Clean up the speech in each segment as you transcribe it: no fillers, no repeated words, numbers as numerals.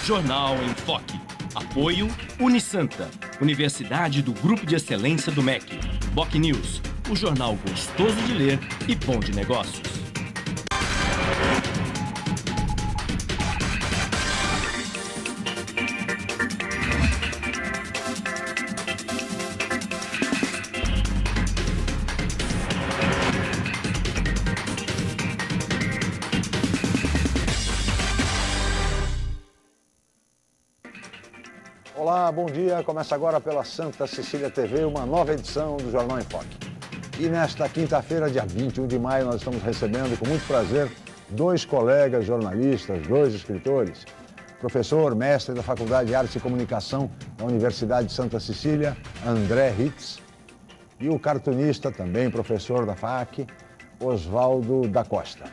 Jornal em Foque. Apoio Unisanta, Universidade do Grupo de Excelência do MEC. BocNews, o jornal gostoso de ler e bom de negócios. Olá, bom dia. Começa agora pela Santa Cecília TV uma nova edição do Jornal em Foque. E nesta quinta-feira, dia 21 de maio, nós estamos recebendo com muito prazer dois colegas jornalistas, dois escritores. Professor, mestre da Faculdade de Artes e Comunicação da Universidade de Santa Cecília, André Hitz, e o cartunista, também professor da FAC, Oswaldo da Costa.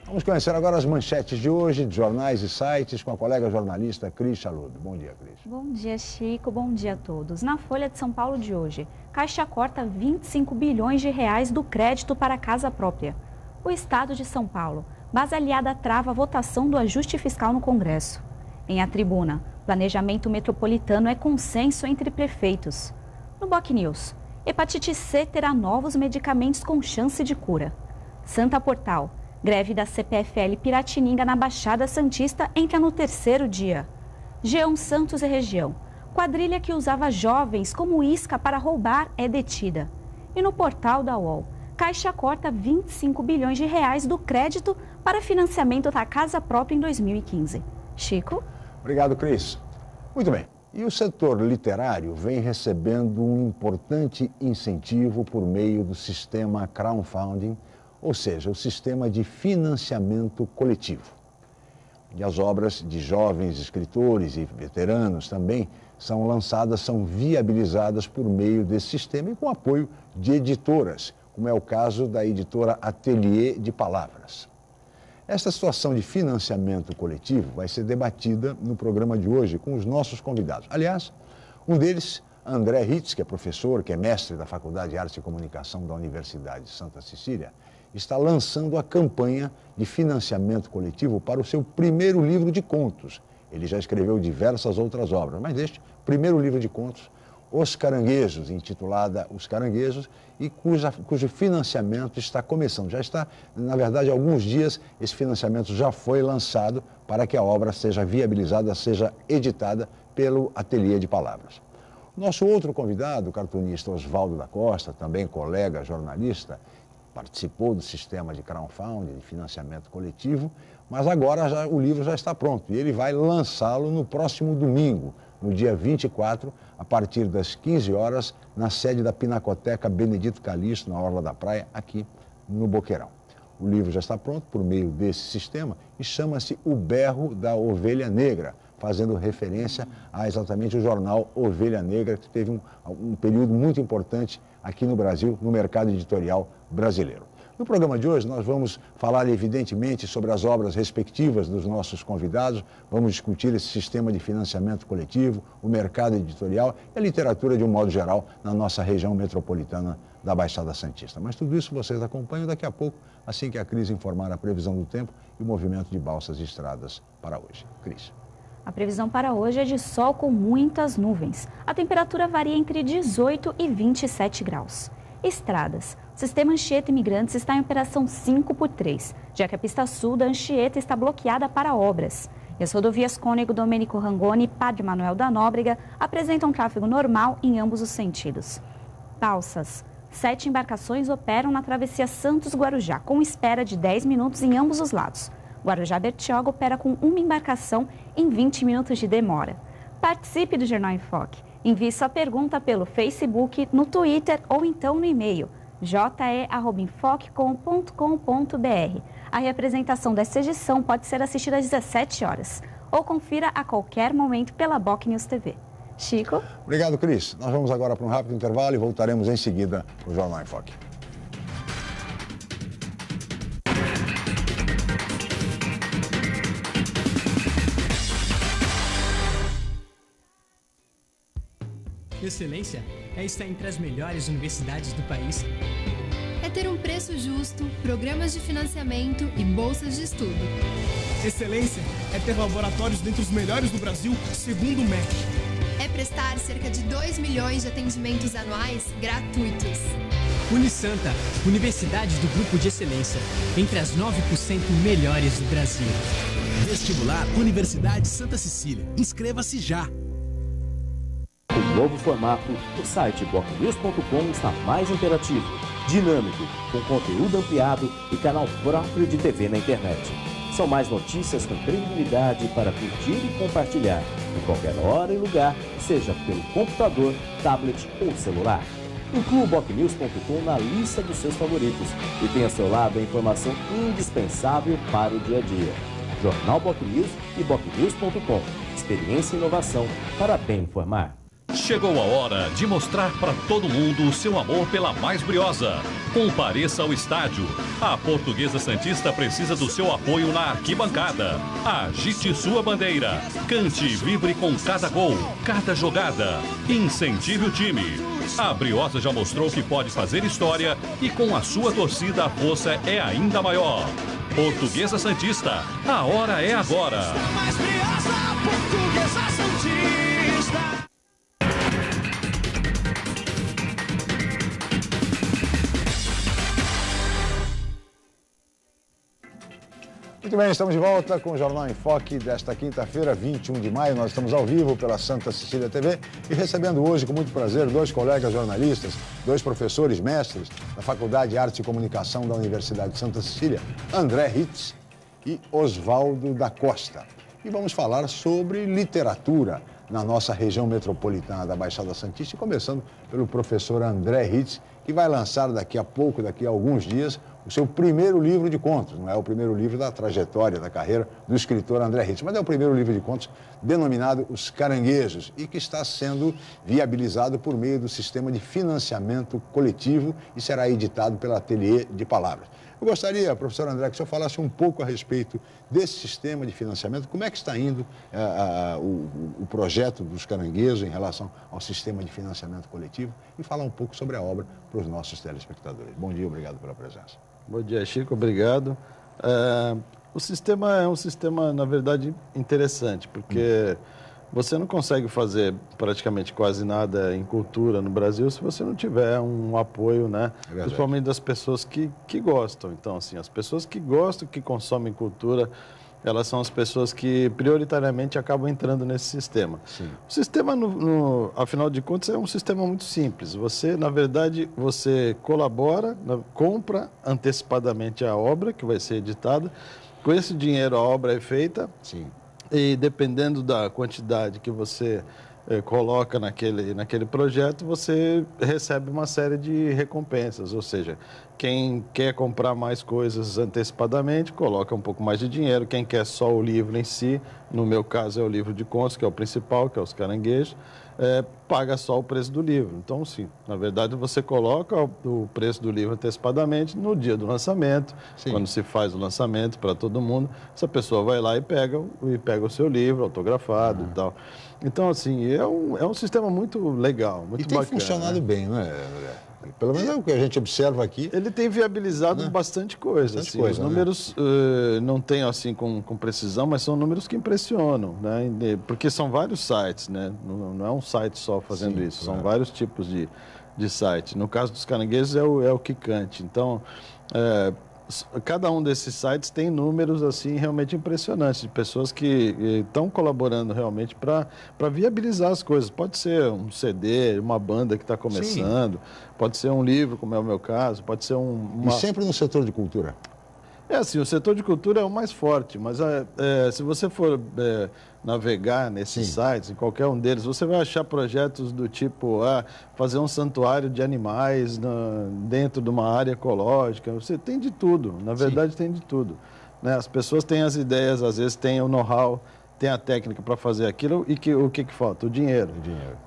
Vamos conhecer agora as manchetes de hoje, de jornais e sites, com a colega jornalista Cris Chalub. Bom dia, Cris. Bom dia, Chico. Bom dia a todos. Na Folha de São Paulo de hoje, Caixa corta 25 bilhões de reais do crédito para casa própria. O Estado de São Paulo, base aliada trava a votação do ajuste fiscal no Congresso. Em A Tribuna, planejamento metropolitano é consenso entre prefeitos. No BocNews, hepatite C terá novos medicamentos com chance de cura. Santa Portal, greve da CPFL Piratininga na Baixada Santista entra no terceiro dia. G1 Santos e região. Quadrilha que usava jovens como isca para roubar é detida. E no portal da UOL, Caixa corta 25 bilhões de reais do crédito para financiamento da casa própria em 2015. Chico? Obrigado, Cris. Muito bem. E o setor literário vem recebendo um importante incentivo por meio do sistema crowdfunding, ou seja, o sistema de financiamento coletivo. E as obras de jovens escritores e veteranos também são lançadas, são viabilizadas por meio desse sistema e com apoio de editoras, como é o caso da editora Ateliê de Palavras. Esta situação de financiamento coletivo vai ser debatida no programa de hoje com os nossos convidados. Aliás, um deles, André Hitz, que é professor, que é mestre da Faculdade de Artes e Comunicação da Universidade de Santa Cecília, está lançando a campanha de financiamento coletivo para o seu primeiro livro de contos. Ele já escreveu diversas outras obras, mas este primeiro livro de contos, Os Caranguejos, intitulada Os Caranguejos, e cujo financiamento está começando. Já está, na verdade, há alguns dias, esse financiamento já foi lançado para que a obra seja viabilizada, seja editada pelo Ateliê de Palavras. Nosso outro convidado, o cartunista Oswaldo da Costa, também colega jornalista, participou do sistema de crowdfunding, de financiamento coletivo, mas agora o livro já está pronto e ele vai lançá-lo no próximo domingo, no dia 24, a partir das 15 horas, na sede da Pinacoteca Benedito Calixto, na Orla da Praia, aqui no Boqueirão. O livro já está pronto por meio desse sistema e chama-se O Berro da Ovelha Negra, fazendo referência a exatamente o jornal Ovelha Negra, que teve um período muito importante aqui no Brasil, no mercado editorial brasileiro. No programa de hoje, nós vamos falar, evidentemente, sobre as obras respectivas dos nossos convidados, vamos discutir esse sistema de financiamento coletivo, o mercado editorial e a literatura de um modo geral na nossa região metropolitana da Baixada Santista. Mas tudo isso vocês acompanham daqui a pouco, assim que a Cris informar a previsão do tempo e o movimento de balsas e estradas para hoje. Cris. A previsão para hoje é de sol com muitas nuvens. A temperatura varia entre 18 e 27 graus. Estradas. O sistema Anchieta Imigrantes está em operação 5x3, já que a pista sul da Anchieta está bloqueada para obras. E as rodovias Cônego Domênico Rangoni e Padre Manuel da Nóbrega apresentam tráfego normal em ambos os sentidos. Balsas. 7 embarcações operam na travessia Santos-Guarujá, com espera de 10 minutos em ambos os lados. Guarujá-Bertioga opera com uma embarcação em 20 minutos de demora. Participe do Jornal em Foque. Envie sua pergunta pelo Facebook, no Twitter ou então no e-mail je@enfoque.com.br. A representação desta edição pode ser assistida às 17 horas ou confira a qualquer momento pela BocNews TV. Chico? Obrigado, Cris. Nós vamos agora para um rápido intervalo e voltaremos em seguida para o Jornal em Foque. Excelência é estar entre as melhores universidades do país. É ter um preço justo, programas de financiamento e bolsas de estudo. Excelência é ter laboratórios dentre os melhores do Brasil, segundo o MEC. É prestar cerca de 2 milhões de atendimentos anuais gratuitos. Unisanta, Universidade do Grupo de Excelência, entre as 9% melhores do Brasil. Vestibular Universidade Santa Cecília. Inscreva-se já! Com novo formato, o site bocnews.com está mais interativo, dinâmico, com conteúdo ampliado e canal próprio de TV na internet. São mais notícias com credibilidade para curtir e compartilhar, em qualquer hora e lugar, seja pelo computador, tablet ou celular. Inclua o bocnews.com na lista dos seus favoritos e tenha ao seu lado a informação indispensável para o dia a dia. Jornal BocNews e bocnews.com. Experiência e inovação para bem informar. Chegou a hora de mostrar para todo mundo o seu amor pela mais briosa. Compareça ao estádio. A Portuguesa Santista precisa do seu apoio na arquibancada. Agite sua bandeira. Cante e vibre com cada gol, cada jogada. Incentive o time. A Briosa já mostrou que pode fazer história e com a sua torcida a força é ainda maior. Portuguesa Santista, a hora é agora. Mais briosa, Portuguesa Santista. Muito bem, estamos de volta com o Jornal em Foque desta quinta-feira, 21 de maio. Nós estamos ao vivo pela Santa Cecília TV e recebendo hoje, com muito prazer, 2 colegas jornalistas, 2 professores mestres da Faculdade de Artes e Comunicação da Universidade de Santa Cecília, André Ritz e Oswaldo da Costa. E vamos falar sobre literatura na nossa região metropolitana da Baixada Santista, começando pelo professor André Ritz, que vai lançar daqui a pouco, daqui a alguns dias, o seu primeiro livro de contos. Não é o primeiro livro da trajetória, da carreira do escritor André Ritz, mas é o primeiro livro de contos denominado Os Caranguejos e que está sendo viabilizado por meio do sistema de financiamento coletivo e será editado pela Ateliê de Palavras. Eu gostaria, professor André, que o senhor falasse um pouco a respeito desse sistema de financiamento, como é que está indo o projeto dos Caranguejos em relação ao sistema de financiamento coletivo e falar um pouco sobre a obra para os nossos telespectadores. Bom dia, obrigado pela presença. Bom dia, Chico, obrigado. O sistema é um sistema, na verdade, interessante, porque você não consegue fazer praticamente quase nada em cultura no Brasil se você não tiver um apoio, né? Principalmente das pessoas que gostam. Então, assim, as pessoas que gostam, que consomem cultura, elas são as pessoas que prioritariamente acabam entrando nesse sistema. Sim. O sistema, afinal de contas, é um sistema muito simples. Você, na verdade, você colabora, compra antecipadamente a obra que vai ser editada. Com esse dinheiro a obra é feita. Sim. E dependendo da quantidade que você coloca naquele projeto, você recebe uma série de recompensas. Ou seja, quem quer comprar mais coisas antecipadamente, coloca um pouco mais de dinheiro. Quem quer só o livro em si, no meu caso é o livro de contos, que é o principal, que é Os Caranguejos, paga só o preço do livro. Então, sim, na verdade, você coloca o preço do livro antecipadamente no dia do lançamento, sim. Quando se faz o lançamento para todo mundo, essa pessoa vai lá e pega o seu livro autografado e tal. Então, assim, é um sistema muito legal, muito bacana. E tem funcionado bem, não é? Pelo menos é o que a gente observa aqui. Ele tem viabilizado bastante coisa. Assim, os números não tenho assim com precisão, mas são números que impressionam, né? Porque são vários sites, né? Não é um site só fazendo isso, são vários tipos de site. No caso dos Caranguejos é o Quicante. Então, cada um desses sites tem números assim realmente impressionantes de pessoas que estão colaborando realmente para viabilizar as coisas. Pode ser um CD, uma banda que está começando, pode ser um livro, como é o meu caso, pode ser E sempre no setor de cultura? Assim, o setor de cultura é o mais forte, mas se você for navegar nesses sites, em qualquer um deles, você vai achar projetos do tipo fazer um santuário de animais dentro de uma área ecológica. Você tem de tudo, na verdade tem de tudo, né? As pessoas têm as ideias, às vezes têm o know-how, tem a técnica para fazer aquilo e o que falta? O dinheiro.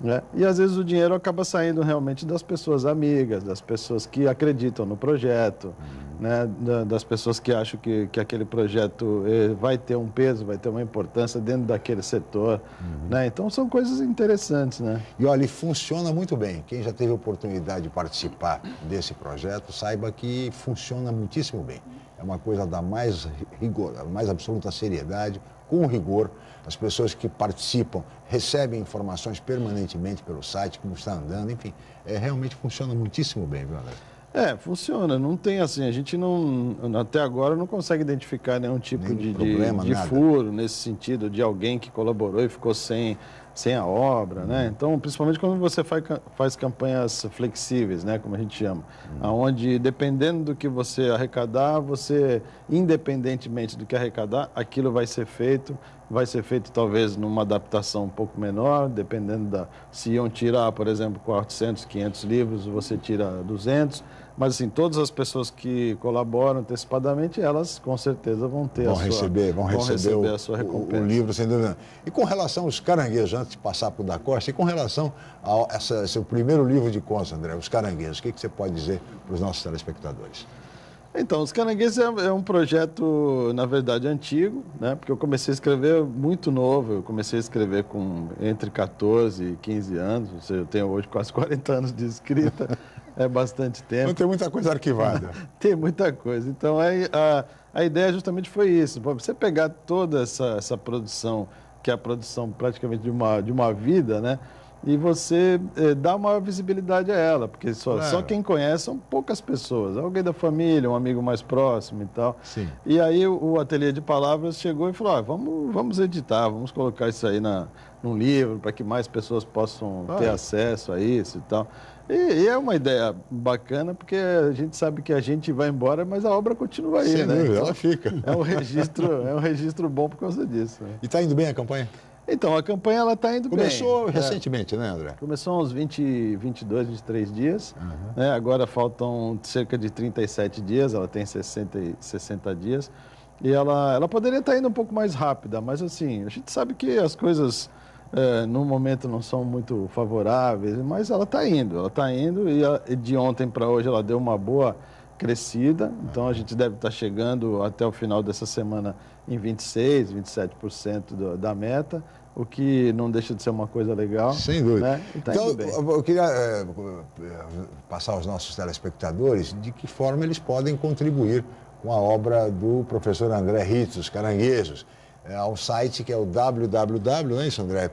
Né? E às vezes o dinheiro acaba saindo realmente das pessoas amigas, das pessoas que acreditam no projeto, né? Das pessoas que acham que aquele projeto vai ter um peso, vai ter uma importância dentro daquele setor. Né? Então são coisas interessantes. Né? E olha, funciona muito bem. Quem já teve a oportunidade de participar desse projeto, saiba que funciona muitíssimo bem. É é uma coisa da mais absoluta seriedade, com rigor. As pessoas que participam recebem informações permanentemente pelo site, como está andando, enfim, realmente funciona muitíssimo bem, viu, André? Funciona. Não tem assim, a gente não, até agora não consegue identificar nenhum tipo de furo nesse sentido, de alguém que colaborou e ficou sem a obra, né? Então, principalmente quando você faz campanhas flexíveis, né, como a gente chama, onde dependendo do que você arrecadar, você, independentemente do que arrecadar, aquilo vai ser feito talvez numa adaptação um pouco menor, dependendo se iam tirar, por exemplo, 400, 500 livros, você tira 200, mas assim, todas as pessoas que colaboram antecipadamente, elas com certeza vão receber a sua recompensa. O livro, sem dúvida. E com relação aos caranguejos, antes de passar para o Da Costa, e com relação ao seu primeiro livro de contos, André, Os Caranguejos, o que você pode dizer para os nossos telespectadores? Então, Os Caranguejos é um projeto, na verdade, antigo, né? Porque eu comecei a escrever muito novo, eu comecei a escrever entre 14 e 15 anos, ou seja, eu tenho hoje quase 40 anos de escrita, é bastante tempo. Então tem muita coisa arquivada. Tem muita coisa. Então, a ideia justamente foi isso, você pegar toda essa produção, que é a produção praticamente de uma vida, né? E você dá maior visibilidade a ela, porque só quem conhece são poucas pessoas, alguém da família, um amigo mais próximo e tal. Sim. E aí o Ateliê de Palavras chegou e falou, vamos editar, vamos colocar isso aí num livro, para que mais pessoas possam ter acesso a isso e tal. E é uma ideia bacana, porque a gente sabe que a gente vai embora, mas a obra continua aí, Sem né? dúvida, Então, ela fica. É um registro bom por causa disso. Né? E está indo bem a campanha? Então, a campanha está indo bem. Começou recentemente, né, André? Começou uns 22, 23 dias. Né? Agora faltam cerca de 37 dias, ela tem 60 dias. E ela poderia estar indo um pouco mais rápida, mas assim, a gente sabe que as coisas no momento não são muito favoráveis, mas ela está indo e de ontem para hoje ela deu uma boa crescida, então a gente deve estar chegando até o final dessa semana em 26%, 27% da meta, o que não deixa de ser uma coisa legal. Sem dúvida. Né? Tá então, indo bem. eu queria passar aos nossos telespectadores de que forma eles podem contribuir com a obra do professor André Ritz, Os Caranguejos. Ao site que é o www, não é isso, André?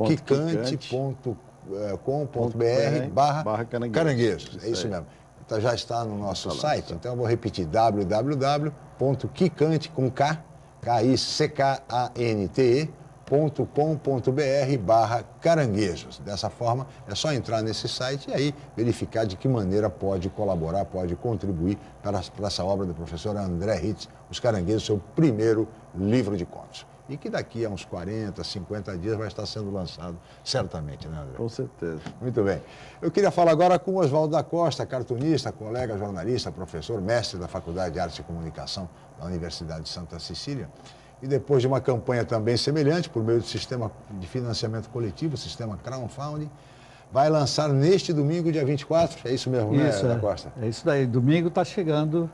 .quicante.com.br/caranguejos. É isso mesmo. Então, já está no nosso site, então eu vou repetir, www.quicante.com.br/caranguejos. Dessa forma, é só entrar nesse site e aí verificar de que maneira pode colaborar, pode contribuir para essa obra do professor André Ritz, Os Caranguejos, seu primeiro livro de contos. E que daqui a uns 40, 50 dias vai estar sendo lançado, certamente, né, André? Com certeza. Muito bem. Eu queria falar agora com o Oswaldo da Costa, cartunista, colega jornalista, professor, mestre da Faculdade de Artes e Comunicação da Universidade de Santa Cecília. E depois de uma campanha também semelhante, por meio do sistema de financiamento coletivo, o sistema crowdfunding, vai lançar neste domingo, dia 24, é isso mesmo, isso, né, da Costa? É isso daí, domingo está chegando.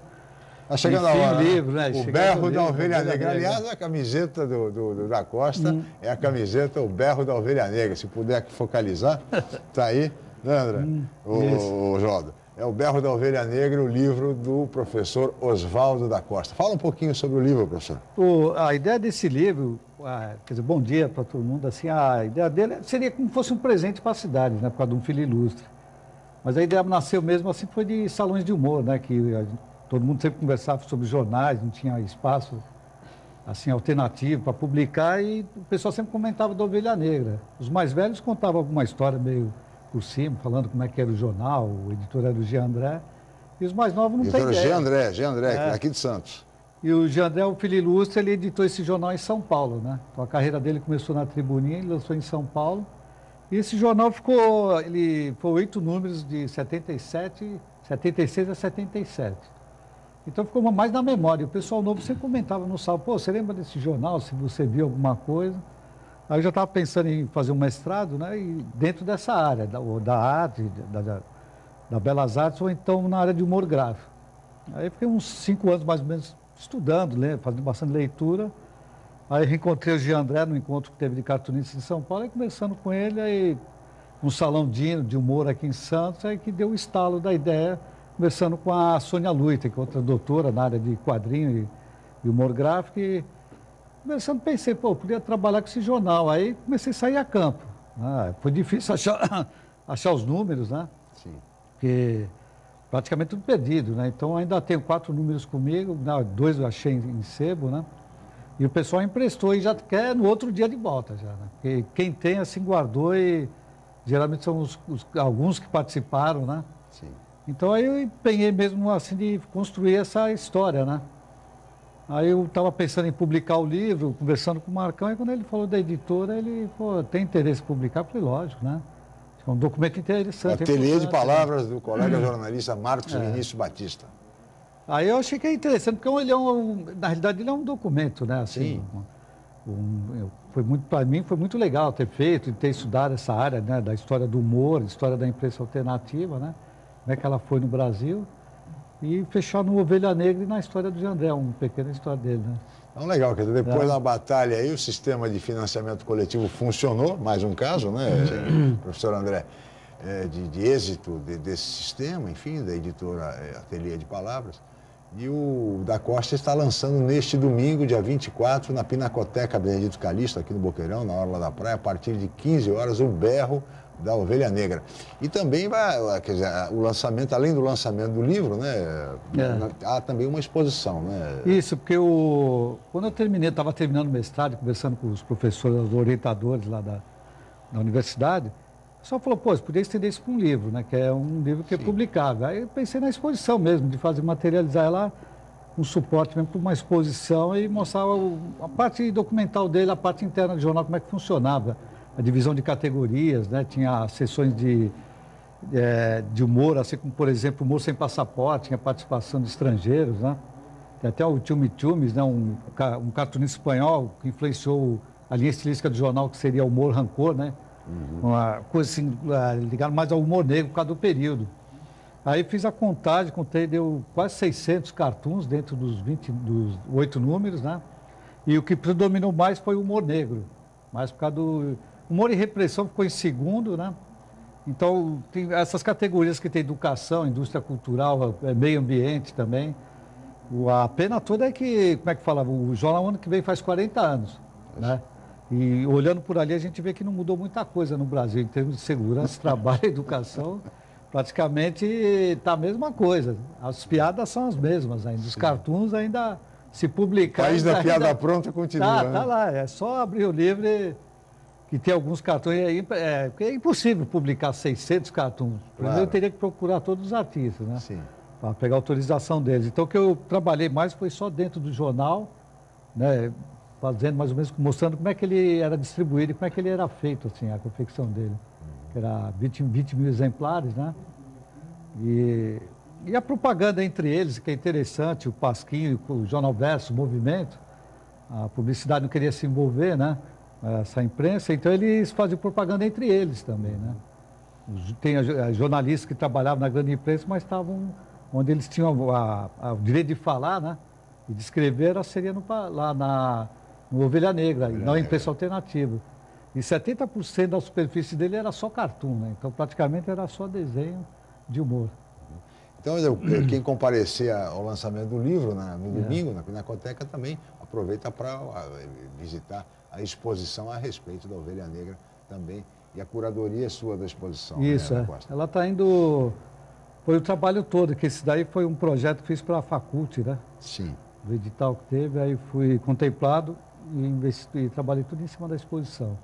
Está chegando a hora, livro, né? O Berro da Ovelha Negra. Aliás, a camiseta do Da Costa é a camiseta O Berro da Ovelha Negra. Se puder focalizar, está aí, né, André? O Jodo. É O Berro da Ovelha Negra, o livro do professor Oswaldo da Costa. Fala um pouquinho sobre o livro, professor. A ideia desse livro, quer dizer, bom dia para todo mundo, assim, a ideia dele seria como se fosse um presente para a cidade, né, por causa de um filho ilustre. Mas a ideia nasceu mesmo assim, foi de salões de humor, né, que todo mundo sempre conversava sobre jornais, não tinha espaço assim, alternativo para publicar e o pessoal sempre comentava da Ovelha Negra. Os mais velhos contavam alguma história meio por cima, falando como é que era o jornal, o editor era o Jean André, e os mais novos não têm ideia. Jean André, aqui de Santos. E o Jean André, o filho ilustre, ele editou esse jornal em São Paulo, né? Então a carreira dele começou na Tribuninha, ele lançou em São Paulo. E esse jornal foi 8 números de 76 a 77. Então ficou mais na memória. O pessoal novo sempre comentava no salão, pô, você lembra desse jornal, se você viu alguma coisa? Aí eu já estava pensando em fazer um mestrado, né? E dentro dessa área, da arte, da Belas Artes, ou então na área de humor gráfico. Aí fiquei uns 5 anos mais ou menos estudando, fazendo bastante leitura. Aí reencontrei o Jean André no encontro que teve de cartunistas em São Paulo, e conversando com ele, aí um salão de humor aqui em Santos, aí que deu o estalo da ideia. conversando com a Sônia Luita, que é outra doutora na área de quadrinho e humor gráfico, e conversando, pensei, pô, eu podia trabalhar com esse jornal. Aí comecei a sair a campo. Foi difícil achar os números, né? Sim. Porque praticamente tudo perdido, né? Então ainda tenho 4 números comigo, 2 eu achei em sebo, né? E o pessoal emprestou e já quer no outro dia de volta já, né? Porque quem tem assim guardou e geralmente são alguns que participaram, né? Sim. Então aí eu empenhei mesmo assim de construir essa história, né? Aí eu estava pensando em publicar o livro, conversando com o Marcão, e quando ele falou da editora, ele, pô, tem interesse em publicar? Eu falei, lógico, né? É um documento interessante. Ateliê de palavras do colega jornalista Marcos Vinícius Batista. Aí eu achei que é interessante, porque na realidade ele é um documento, né? Assim, para mim foi muito legal ter feito e ter estudado essa área, né? Da história do humor, história da imprensa alternativa, né? Como é que ela foi no Brasil. E fechar no Ovelha Negra e na história do Jandré, uma pequena história dele, né? Então, legal, quer dizer, depois da batalha aí, o sistema de financiamento coletivo funcionou, mais um caso, né, professor André, de êxito desse sistema, enfim, da editora Ateliê de Palavras. E o Da Costa está lançando neste domingo, dia 24, na Pinacoteca Benedito Calixto, aqui no Boqueirão, na Orla da Praia, a partir de 15 horas, o Berro da Ovelha Negra. E também vai, quer dizer, o lançamento, além do lançamento do livro, né, há também uma exposição, né? Isso, porque quando eu estava terminando o mestrado, conversando com os professores, os orientadores lá da universidade, o pessoal falou, pô, você podia estender isso para um livro, né, que é um livro que é publicável. Aí eu pensei na exposição mesmo, de materializar ela, um suporte mesmo para uma exposição e mostrar a parte documental dele, a parte interna do jornal, como é que funcionava. A divisão de categorias, né? Tinha sessões de humor, assim como, por exemplo, humor sem passaporte, tinha participação de estrangeiros, né? Tem até o Tchumi-Tchumis, né? Um cartunista espanhol que influenciou a linha estilística do jornal, que seria humor rancor, né? Uma coisa assim, ligada mais ao humor negro por causa do período. Aí fiz a contagem, deu quase 600 cartoons dentro dos 8 números, né? E o que predominou mais foi o humor negro, mais por causa do... Humor e repressão ficou em segundo, né? Então, tem essas categorias que tem educação, indústria cultural, meio ambiente também. A pena toda é que, como é que fala, o jornal ano que vem faz 40 anos, né? E olhando por ali, a gente vê que não mudou muita coisa no Brasil, em termos de segurança, trabalho, educação, praticamente está a mesma coisa. As piadas são as mesmas ainda, os cartoons ainda se publicar... O país da piada pronta continua. Tá lá, é só abrir o livro que tem alguns cartões aí, porque é impossível publicar 600 cartões. Primeiro eu teria que procurar todos os artistas, né? Sim. Para pegar a autorização deles. Então, o que eu trabalhei mais foi só dentro do jornal, né? Fazendo mais ou menos, mostrando como é que ele era distribuído e como é que ele era feito, assim, a confecção dele. Que era 20 mil exemplares, né? E a propaganda entre eles, que é interessante, o Pasquinho, o Jornal Verso, o Movimento, a publicidade não queria se envolver, né? Essa imprensa, então eles faziam propaganda entre eles também, né? Tem jornalistas que trabalhavam na grande imprensa, mas estavam onde eles tinham o direito de falar, né? E de escrever, seria lá no Ovelha Negra, na imprensa alternativa. E 70% da superfície dele era só cartoon, né? Então praticamente era só desenho de humor. Então, quem comparecer ao lançamento do livro no domingo, na Pinacoteca, também aproveita para visitar a exposição a respeito da Ovelha Negra também. E a curadoria é sua da exposição. Isso, né, Ela está indo... Foi o trabalho todo, que esse daí foi um projeto que fiz para a Faculte, né? Sim. Do edital que teve, aí fui contemplado e trabalhei tudo em cima da exposição.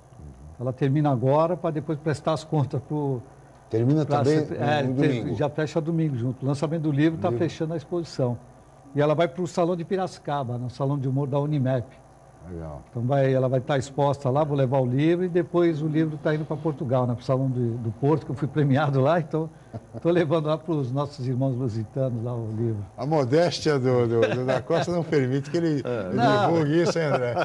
Ela termina agora para depois prestar as contas para o... Termina também no domingo? Já fecha domingo junto. O lançamento do livro está fechando a exposição. E ela vai para o Salão de Piracicaba, no Salão de Humor da Unimep. Legal. Então ela vai estar exposta lá, vou levar o livro e depois o livro está indo para Portugal, né, para o Salão do Porto, que eu fui premiado lá, então estou levando lá para os nossos irmãos lusitanos lá o livro. A modéstia do Da Costa não permite que ele divulgue isso, hein, André?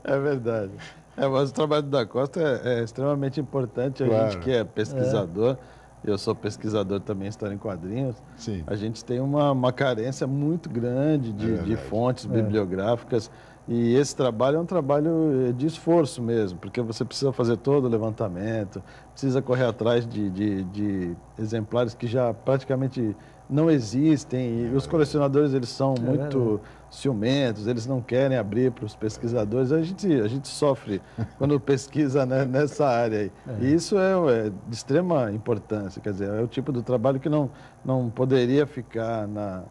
É verdade. Mas o trabalho do Da Costa é extremamente importante. A gente que é pesquisador, eu sou pesquisador também em história em quadrinhos, sim, a gente tem uma carência muito grande de fontes bibliográficas. E esse trabalho é um trabalho de esforço mesmo, porque você precisa fazer todo o levantamento, precisa correr atrás de exemplares que já praticamente não existem, e os colecionadores eles são muito ciumentos, eles não querem abrir para os pesquisadores. A gente sofre quando pesquisa, né, nessa área aí. E isso é de extrema importância, quer dizer, é o tipo do trabalho que não poderia ficar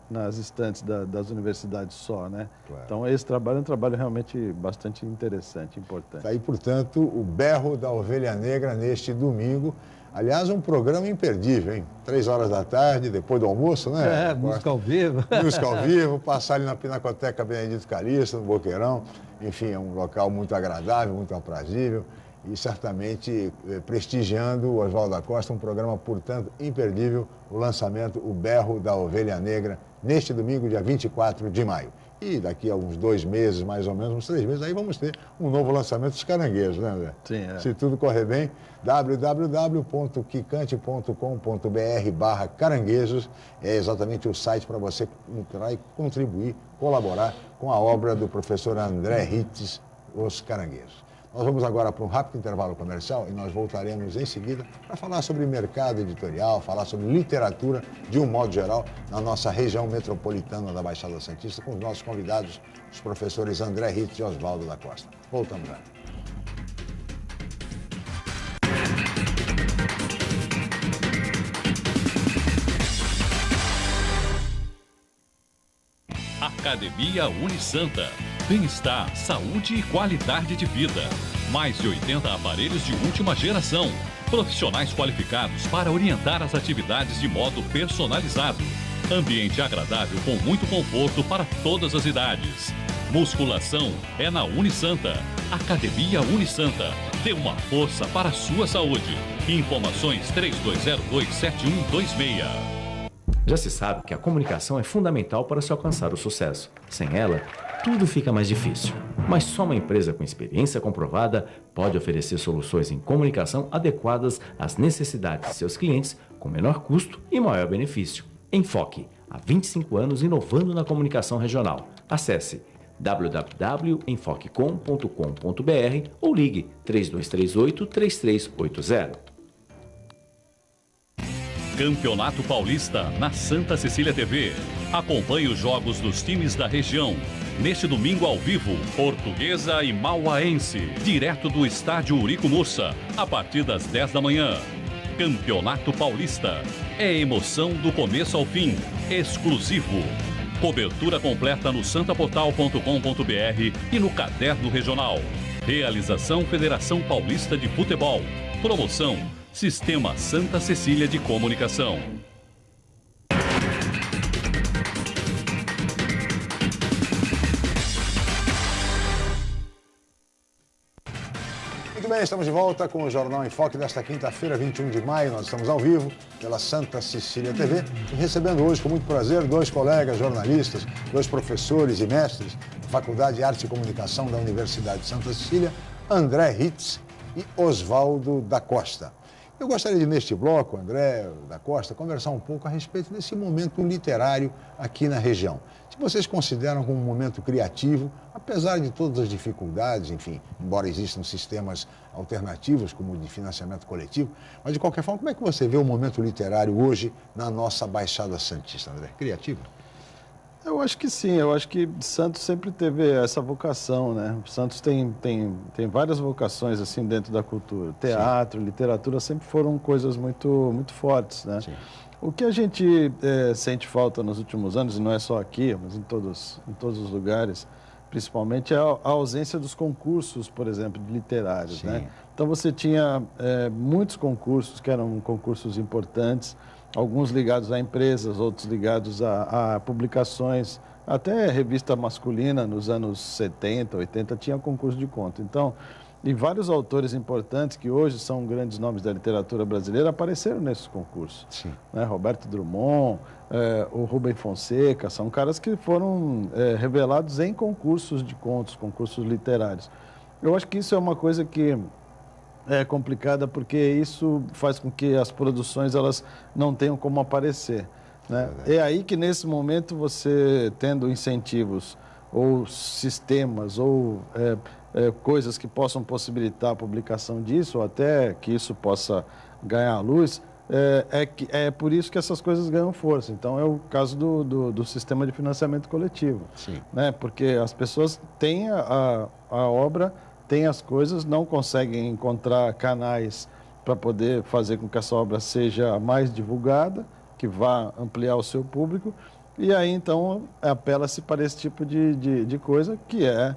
nas estantes das universidades só, né? Claro. Então, esse trabalho é um trabalho realmente bastante interessante, importante. Aí, portanto, o Berro da Ovelha Negra neste domingo. Aliás, um programa imperdível, hein? 3 horas da tarde, depois do almoço, né? Música ao vivo. Música ao vivo, passar ali na Pinacoteca Benedito Calixto, no Boqueirão. Enfim, é um local muito agradável, muito aprazível e certamente prestigiando o Oswaldo da Costa, um programa, portanto, imperdível, o lançamento, o Berro da Ovelha Negra, neste domingo, dia 24 de maio. E daqui a uns 2 meses, mais ou menos, uns 3 meses, aí vamos ter um novo lançamento dos Caranguejos, né, André? Sim, Se tudo correr bem, www.quicante.com.br/caranguejos é exatamente o site para você entrar e contribuir, colaborar com a obra do professor André Ritz, Os Caranguejos. Nós vamos agora para um rápido intervalo comercial e nós voltaremos em seguida para falar sobre mercado editorial, falar sobre literatura de um modo geral na nossa região metropolitana da Baixada Santista com os nossos convidados, os professores André Ritz e Oswaldo da Costa. Voltamos já. Academia Unisanta. Bem-estar, saúde e qualidade de vida. Mais de 80 aparelhos de última geração. Profissionais qualificados para orientar as atividades de modo personalizado. Ambiente agradável com muito conforto para todas as idades. Musculação é na Unisanta. Academia Unisanta. Dê uma força para a sua saúde. Informações 3202-7126. Já se sabe que a comunicação é fundamental para se alcançar o sucesso. Sem ela, tudo fica mais difícil. Mas só uma empresa com experiência comprovada pode oferecer soluções em comunicação adequadas às necessidades de seus clientes com menor custo e maior benefício. Enfoque, há 25 anos inovando na comunicação regional. Acesse www.enfoquecom.com.br ou ligue 3238-3380. Campeonato Paulista na Santa Cecília TV. Acompanhe os jogos dos times da região. Neste domingo ao vivo, Portuguesa e Mauaense, direto do estádio Urico Mursa, a partir das 10 da manhã. Campeonato Paulista. É emoção do começo ao fim. Exclusivo. Cobertura completa no santaportal.com.br e no Caderno Regional. Realização Federação Paulista de Futebol. Promoção Sistema Santa Cecília de Comunicação. Muito bem, estamos de volta com o Jornal em Foque desta quinta-feira, 21 de maio. Nós estamos ao vivo pela Santa Cecília TV e recebendo hoje com muito prazer 2 colegas jornalistas, 2 professores e mestres da Faculdade de Arte e Comunicação da Universidade de Santa Cecília, André Ritz e Oswaldo da Costa. Eu gostaria de, neste bloco, André da Costa, conversar um pouco a respeito desse momento literário aqui na região. Se vocês consideram como um momento criativo, apesar de todas as dificuldades, enfim, embora existam sistemas alternativos, como o de financiamento coletivo, mas de qualquer forma, como é que você vê o momento literário hoje na nossa Baixada Santista, André? Criativo? Eu acho que sim, eu acho que Santos sempre teve essa vocação, né? O Santos tem várias vocações assim dentro da cultura. Teatro, sim, literatura sempre foram coisas muito fortes, né? Sim. O que a gente sente falta nos últimos anos, e não é só aqui, mas em todos os lugares, principalmente a ausência dos concursos, por exemplo, literários, sim, né? Então você tinha muitos concursos que eram concursos importantes, alguns ligados a empresas, outros ligados a publicações, até revista masculina nos anos 70, 80 tinha concurso de conto. Então, e vários autores importantes que hoje são grandes nomes da literatura brasileira apareceram nesses concursos. Sim. Né? Roberto Drummond, o Rubem Fonseca, são caras que foram revelados em concursos de contos, concursos literários. Eu acho que isso é uma coisa que é complicada porque isso faz com que as produções elas não tenham como aparecer, né? É aí que nesse momento você tendo incentivos ou sistemas ou coisas que possam possibilitar a publicação disso ou até que isso possa ganhar luz, é por isso que essas coisas ganham força. Então, é o caso do sistema de financiamento coletivo. Sim. Né? Porque as pessoas têm a obra, têm as coisas, não conseguem encontrar canais para poder fazer com que essa obra seja mais divulgada, que vá ampliar o seu público, e aí, então, apela-se para esse tipo de coisa, que é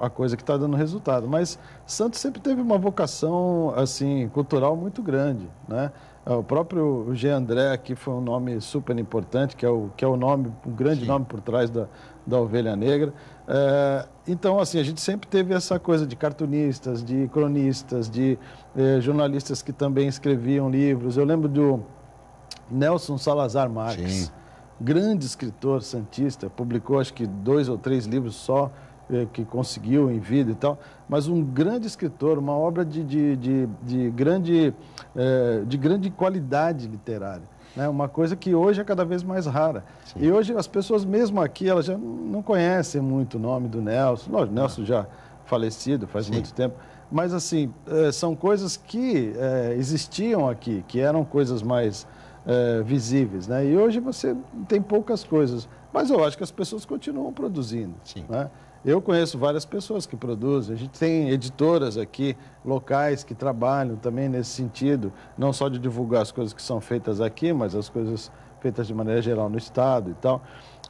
a coisa que está dando resultado. Mas Santos sempre teve uma vocação assim, cultural muito grande, né? O próprio G. André aqui foi um nome super importante, que é o nome, um grande nome por trás da Ovelha Negra. Então, assim, a gente sempre teve essa coisa de cartunistas, de cronistas, de jornalistas que também escreviam livros. Eu lembro do Nelson Salazar Marques, sim, grande escritor santista, publicou acho que 2 ou 3 livros só, que conseguiu em vida e tal, mas um grande escritor, uma obra de grande qualidade literária, né? Uma coisa que hoje é cada vez mais rara. Sim. E hoje as pessoas mesmo aqui, elas já não conhecem muito o nome do Nelson. Lógico, Nelson já falecido faz sim, muito tempo, mas assim, são coisas que existiam aqui, que eram coisas mais visíveis, né? E hoje você tem poucas coisas, mas eu acho que as pessoas continuam produzindo, sim, né? Eu conheço várias pessoas que produzem, a gente tem editoras aqui, locais, que trabalham também nesse sentido, não só de divulgar as coisas que são feitas aqui, mas as coisas feitas de maneira geral no Estado e tal.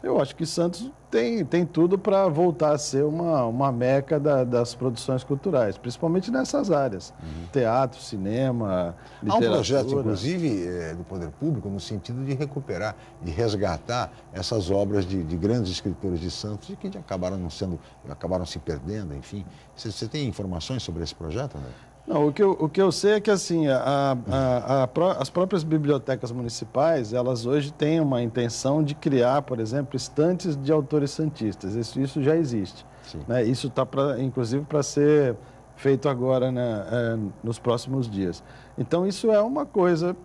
Eu acho que Santos tem tudo para voltar a ser uma meca das produções culturais, principalmente nessas áreas. Uhum. Teatro, cinema, literatura. Há um projeto, inclusive, do Poder Público, no sentido de recuperar, de resgatar essas obras de grandes escritores de Santos e que acabaram se perdendo, enfim. Você tem informações sobre esse projeto, André? Não, o que eu sei é que assim, as próprias bibliotecas municipais, elas hoje têm uma intenção de criar, por exemplo, estantes de autores santistas. Isso já existe. Né? Isso está, inclusive, para ser feito agora, né, nos próximos dias. Então, isso é uma coisa,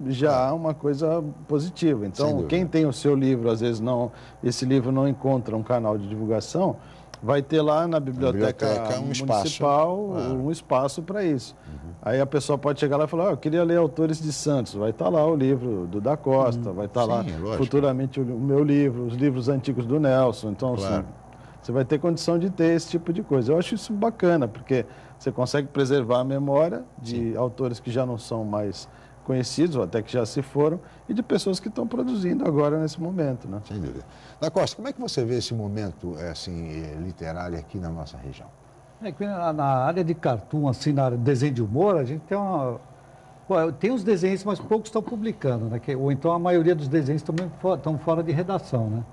uma coisa positiva. Então, quem tem o seu livro, às vezes esse livro não encontra um canal de divulgação, vai ter lá na biblioteca municipal um espaço para isso. Uhum. Aí a pessoa pode chegar lá e falar, eu queria ler autores de Santos. Vai estar lá o livro do Da Costa, vai estar lá futuramente o meu livro, os livros antigos do Nelson. Então, claro, assim, você vai ter condição de ter esse tipo de coisa. Eu acho isso bacana, porque você consegue preservar a memória de autores que já não são mais conhecidos, ou até que já se foram, e de pessoas que estão produzindo agora nesse momento, né? Sem dúvida. Da Costa, como é que você vê esse momento literário aqui na nossa região? Na área de cartoon, assim, na área de desenho de humor, a gente tem os desenhos, mas poucos estão publicando, né? Ou então a maioria dos desenhos estão fora de redação, né?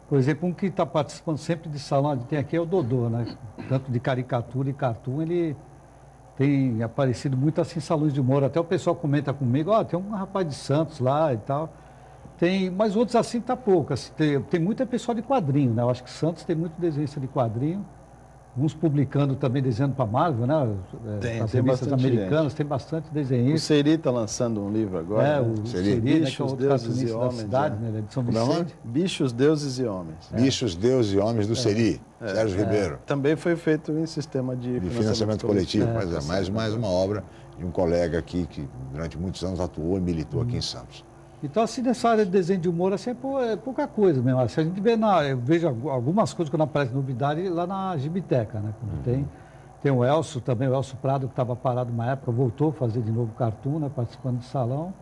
Por exemplo, um que está participando sempre de salão, a gente tem aqui é o Dodô, né? Tanto de caricatura e cartoon, ele tem aparecido muito assim em salões de humor. Até o pessoal comenta comigo, tem um rapaz de Santos lá e tal. Mas outros assim tá pouco. Assim, tem muita pessoa de quadrinho, né? Eu acho que Santos tem muito desenhista de quadrinho. Uns publicando também, desenhando para Marvel, né? As revistas americanas, tem bastante desenhista. O Seri está lançando um livro agora. O Seri, né? Que é outro cartunista da cidade, né? De São Vicente. Bichos, Deuses e Homens. Bichos, Deuses e Homens do Seri, Sérgio Ribeiro. Também foi feito em sistema de financiamento coletivo. Mais uma obra de um colega aqui que durante muitos anos atuou e militou aqui em Santos. Então, assim, nessa área de desenho de humor, assim, é pouca coisa mesmo. Se a gente vê, eu vejo algumas coisas quando aparece novidade lá na Gibiteca, né? Quando tem o Elcio também, o Elcio Prado, que estava parado uma época, voltou a fazer de novo cartoon, né? Participando de salão.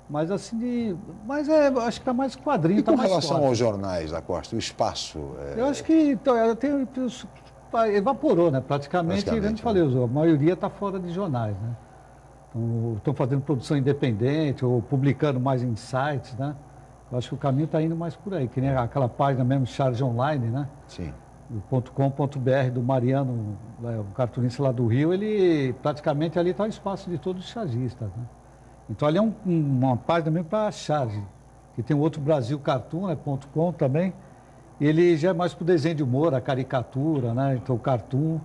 Mas, assim, acho que está mais quadrinho. E com relação aos jornais, da Costa, o espaço... Eu acho que evaporou, né? Praticamente, como eu falei, a maioria está fora de jornais, né? Estão fazendo produção independente ou publicando mais em sites, né? Eu acho que o caminho está indo mais por aí, que nem aquela página mesmo, Charge Online, né? Sim. .com.br do Mariano, o cartunista lá do Rio, ele praticamente ali está o espaço de todos os chargistas, né? Então ali é uma página mesmo para charge, que tem o outro Brasil Cartoon, né? .com também, e ele já é mais para o desenho de humor, a caricatura, né? Então o cartoon.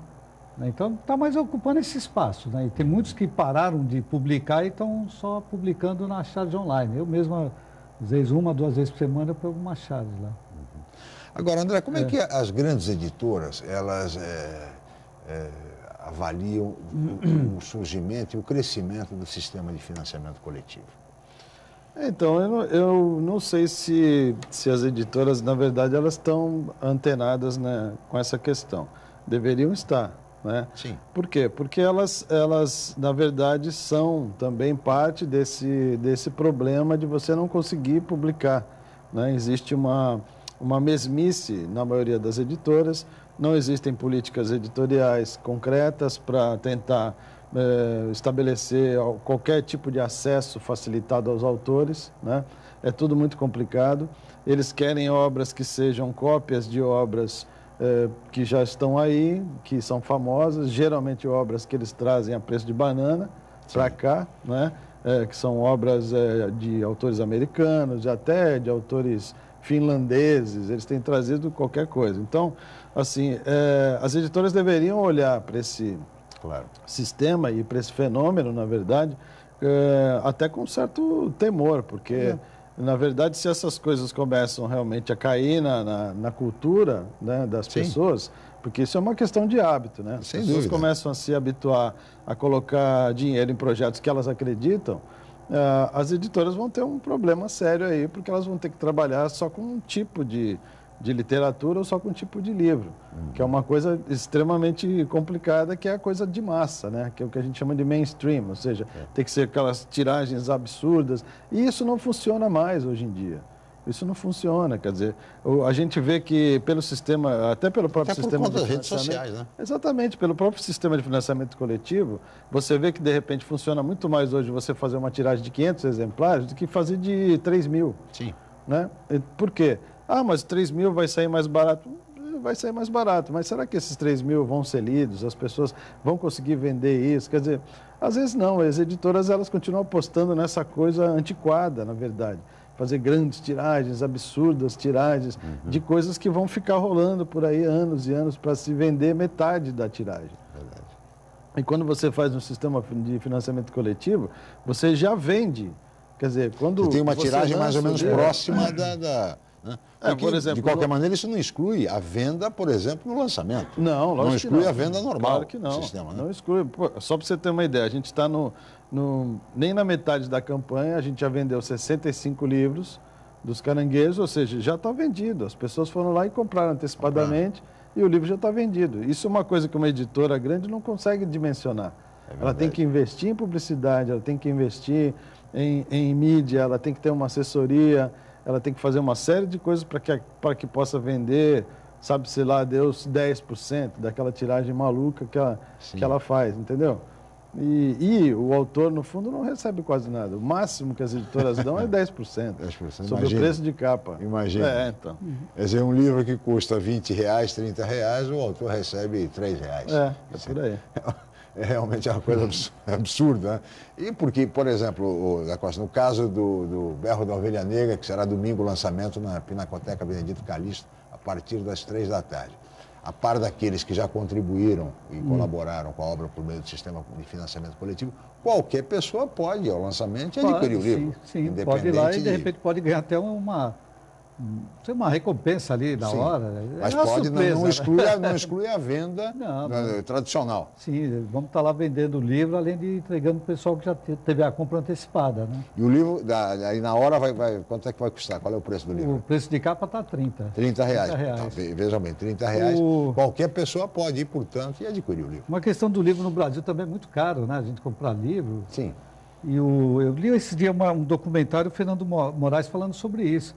Então, está mais ocupando esse espaço, né? E tem muitos que pararam de publicar e estão só publicando na Charge Online. Eu mesmo, às vezes, 1, 2 vezes por semana, eu pego uma charge lá. Agora, André, como é que as grandes editoras, elas avaliam o surgimento e o crescimento do sistema de financiamento coletivo? Então, eu não sei se as editoras, na verdade, elas estão antenadas, né, com essa questão. Deveriam estar, né? Sim. Por quê? Porque elas, na verdade, são também parte desse problema de você não conseguir publicar, né? Existe uma mesmice na maioria das editoras, não existem políticas editoriais concretas para tentar estabelecer qualquer tipo de acesso facilitado aos autores, né? É tudo muito complicado. Eles querem obras que sejam cópias de obras que já estão aí, que são famosas, geralmente obras que eles trazem a preço de banana para cá, né? Que são obras de autores americanos, até de autores finlandeses, eles têm trazido qualquer coisa. Então, assim, as editoras deveriam olhar para esse sistema e para esse fenômeno, na verdade, até com certo temor, porque, na verdade, se essas coisas começam realmente a cair na cultura, né, das pessoas, porque isso é uma questão de hábito, né? As pessoas começam a se habituar a colocar dinheiro em projetos que elas acreditam, as editoras vão ter um problema sério aí, porque elas vão ter que trabalhar só com um tipo de literatura ou só com um tipo de livro, que é uma coisa extremamente complicada, que é a coisa de massa, né? Que é o que a gente chama de mainstream, ou seja, tem que ser aquelas tiragens absurdas, e isso não funciona mais hoje em dia. Isso não funciona, quer dizer, a gente vê que pelo sistema, até pelo próprio sistema de redes sociais, né? Exatamente, pelo próprio sistema de financiamento coletivo, você vê que de repente funciona muito mais hoje você fazer uma tiragem de 500 exemplares do que fazer de 3.000. Sim. Né? Por quê? Ah, mas 3.000 vai sair mais barato. Vai sair mais barato, mas será que esses 3.000 vão ser lidos? As pessoas vão conseguir vender isso? Quer dizer, às vezes não, as editoras elas continuam apostando nessa coisa antiquada, na verdade. Fazer grandes tiragens, absurdas tiragens, de coisas que vão ficar rolando por aí anos e anos para se vender metade da tiragem. Verdade. E quando você faz um sistema de financiamento coletivo, você já vende. Quer dizer, quando você tem uma tiragem mais ou menos próxima né? Por exemplo, de qualquer maneira, isso não exclui a venda, por exemplo, no lançamento. Não, lógico não exclui que não. A venda normal. Claro que não. Do sistema, né? Não exclui. Pô, só para você ter uma ideia, a gente está nem na metade da campanha, a gente já vendeu 65 livros dos Caranguejos, ou seja, já está vendido. As pessoas foram lá e compraram antecipadamente e o livro já está vendido. Isso é uma coisa que uma editora grande não consegue dimensionar. Ela tem que investir em publicidade, ela tem que investir em mídia, ela tem que ter uma assessoria, ela tem que fazer uma série de coisas para que possa vender, sabe, sei lá, Deus, 10% daquela tiragem maluca que ela faz, entendeu? E o autor, no fundo, não recebe quase nada. O máximo que as editoras dão é 10%. 10%. Sobre o preço de capa. Imagina. Então. Quer dizer, um livro que custa R$20, R$30, o autor recebe R$3. É por aí. É realmente uma coisa absurda, né? E porque, por exemplo, no caso do Berro da Ovelha Negra, que será domingo o lançamento na Pinacoteca Benedito Calixto, a partir das 3 da tarde. A par daqueles que já contribuíram e colaboraram com a obra por meio do sistema de financiamento coletivo, qualquer pessoa pode ir ao lançamento e adquirir o livro. Sim, pode ir lá e de repente pode ganhar até uma recompensa ali na hora. Mas não exclui a venda tradicional. Sim, vamos estar lá vendendo o livro, além de entregando para o pessoal que já teve a compra antecipada. Né? E o livro, aí na hora, quanto é que vai custar? Qual é o preço do livro? O preço de capa está R$30. R$30. Tá, veja bem, R$30. Qualquer pessoa pode ir, portanto, e adquirir o livro. Uma questão do livro no Brasil também é muito caro, né? A gente comprar livro. Sim. E eu li esse dia um documentário do Fernando Moraes falando sobre isso.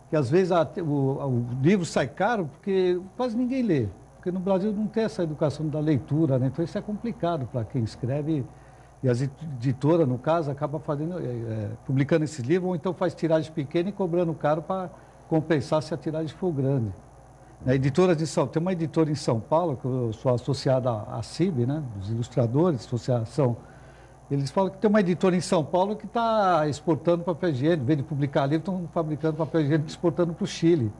Que às vezes o livro sai caro porque quase ninguém lê. Porque no Brasil não tem essa educação da leitura, né? Então isso é complicado para quem escreve. E as editoras, no caso, acabam publicando esses livros, ou então faz tiragem pequena e cobrando caro para compensar se a tiragem for grande. Tem uma editora em São Paulo, que eu sou associado à CIB, né? Dos ilustradores, associação. Eles falam que tem uma editora em São Paulo que está exportando papel higiênico, em vez de publicar livro, estão fabricando papel higiênico e exportando para o Chile.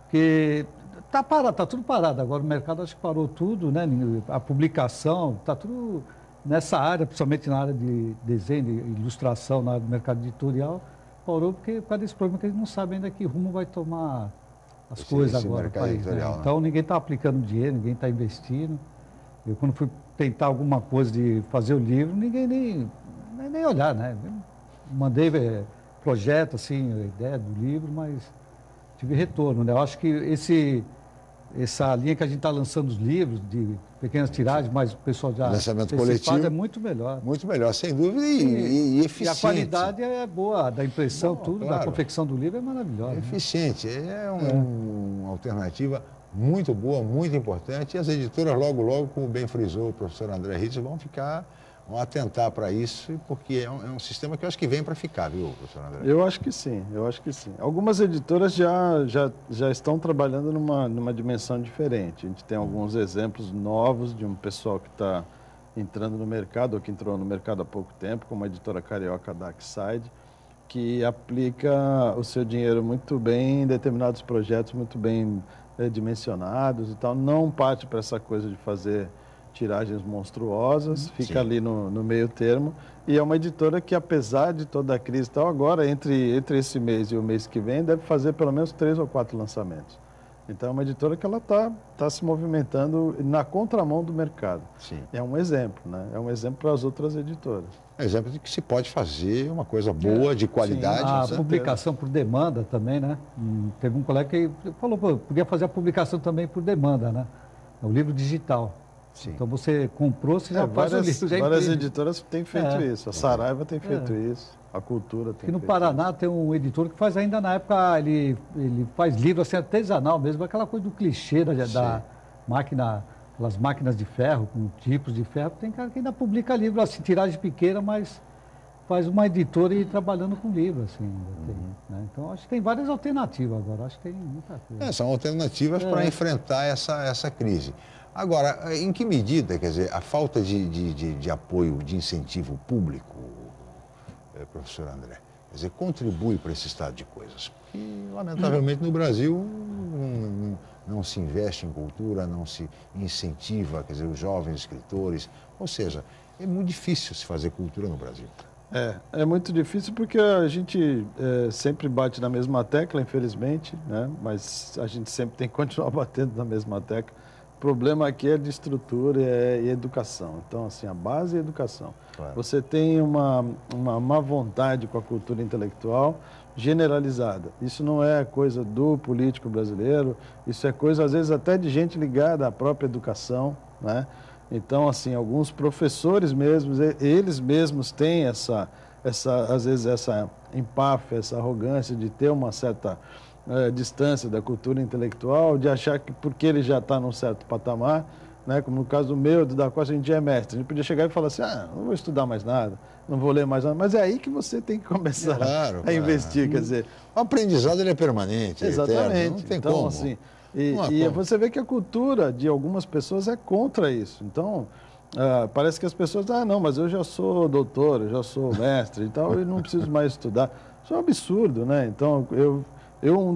Porque está parado, está tudo parado. Agora o mercado acho que parou tudo, né? A publicação, está tudo nessa área, principalmente na área de desenho, de ilustração, na área do mercado editorial, parou por causa desse problema que eles não sabem ainda que rumo vai tomar as coisas agora no país. Né? Então ninguém está aplicando dinheiro, ninguém está investindo. Eu quando fui tentar alguma coisa de fazer o livro, ninguém nem olhar, né? Mandei projeto, assim, a ideia do livro, mas tive retorno, né? Eu acho que essa linha que a gente está lançando os livros, de pequenas tiragens, mas o pessoal já... Lançamento coletivo. É muito melhor. Muito melhor, sem dúvida, e eficiente. E a qualidade é boa, da impressão, tudo, claro. Da confecção do livro é maravilhosa. É eficiente, uma alternativa muito boa, muito importante, e as editoras logo, como bem frisou o professor André Ritz, vão atentar para isso, porque é um sistema que eu acho que vem para ficar, viu, professor André? Eu acho que sim. Algumas editoras já estão trabalhando numa dimensão diferente. A gente tem alguns exemplos novos de um pessoal que está entrando no mercado, ou que entrou no mercado há pouco tempo, como a editora carioca Darkside, que aplica o seu dinheiro muito bem em determinados projetos, muito bem dimensionados e tal. Não parte para essa coisa de fazer tiragens monstruosas, fica ali no meio termo, e é uma editora que, apesar de toda a crise e tal, agora, entre esse mês e o mês que vem, deve fazer pelo menos 3 ou 4 lançamentos. Então, é uma editora que ela tá se movimentando na contramão do mercado. Sim. É um exemplo, né? É um exemplo para as outras editoras. É um exemplo de que se pode fazer uma coisa boa, de qualidade. Sim, a publicação por demanda também, né? Teve um colega que falou, podia fazer a publicação também por demanda, né? É o livro digital. Sim. Então você comprou, você já faz o livro. Várias editoras têm feito isso. A Saraiva tem feito isso. A Cultura tem feito isso. Aqui no Paraná isso. Tem um editor que faz ainda na época, ele faz livro assim, artesanal mesmo, aquela coisa do clichê da máquina, aquelas máquinas de ferro, com tipos de ferro. Tem cara que ainda publica livro, assim, tiragem pequena, mas faz uma editora e trabalhando com livro, assim. Né? Então, acho que tem várias alternativas agora, acho que tem muita coisa. São alternativas para enfrentar essa crise. Agora, em que medida, quer dizer, a falta de apoio, de incentivo público, professor André, quer dizer, contribui para esse estado de coisas? Porque, lamentavelmente, no Brasil não se investe em cultura, não se incentiva, quer dizer, os jovens escritores, ou seja, é muito difícil se fazer cultura no Brasil. É muito difícil porque a gente sempre bate na mesma tecla, infelizmente, né? Mas a gente sempre tem que continuar batendo na mesma tecla. O problema aqui é de estrutura e educação. Então, assim, a base é a educação. Claro. Você tem uma má vontade com a cultura intelectual generalizada. Isso não é coisa do político brasileiro, isso é coisa, às vezes, até de gente ligada à própria educação, né? Então, assim, alguns professores mesmos, eles mesmos têm às vezes, essa empáfia, essa arrogância de ter uma certa distância da cultura intelectual, de achar que porque ele já está num certo patamar, né, como no caso do meu, do da Costa, a gente já é mestre. A gente podia chegar e falar assim, não vou estudar mais nada, não vou ler mais nada. Mas é aí que você tem que começar a investir, quer dizer... O aprendizado ele é permanente, exatamente. É eterno, não tem então, como. Assim, e você vê que a cultura de algumas pessoas é contra isso. Então, parece que as pessoas, não, mas eu já sou doutor, eu já sou mestre e tal, eu não preciso mais estudar. Isso é um absurdo, né? Então, um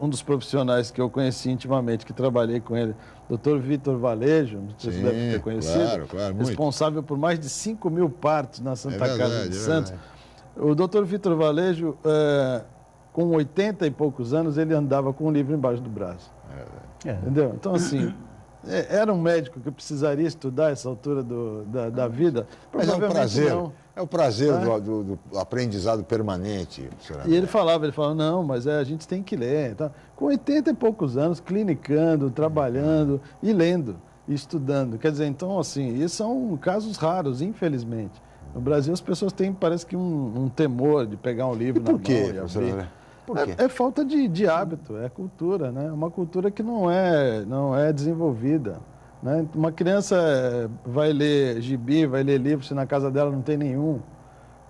dos profissionais que eu conheci intimamente, que trabalhei com ele, Dr. Vitor Valejo, não sei se você deve ter conhecido, claro, responsável por mais de 5.000 partos na Santa Casa de Santos. O Dr. Vitor Valejo, com 80 e poucos anos, ele andava com um livro embaixo do braço. Entendeu? Então, assim, era um médico que precisaria estudar essa altura da vida? Mas é um prazer. Não. É o prazer do aprendizado permanente. E ele falava, não, mas a gente tem que ler. Então, com 80 e poucos anos, clinicando, trabalhando e lendo, e estudando. Quer dizer, então, assim, esses são casos raros, infelizmente. No Brasil, as pessoas têm, parece que, um temor de pegar um livro na mão e abrir. Por quê? É falta de hábito, é cultura, né? Uma cultura que não é desenvolvida. Né? Uma criança vai ler gibi, vai ler livro, se na casa dela não tem nenhum.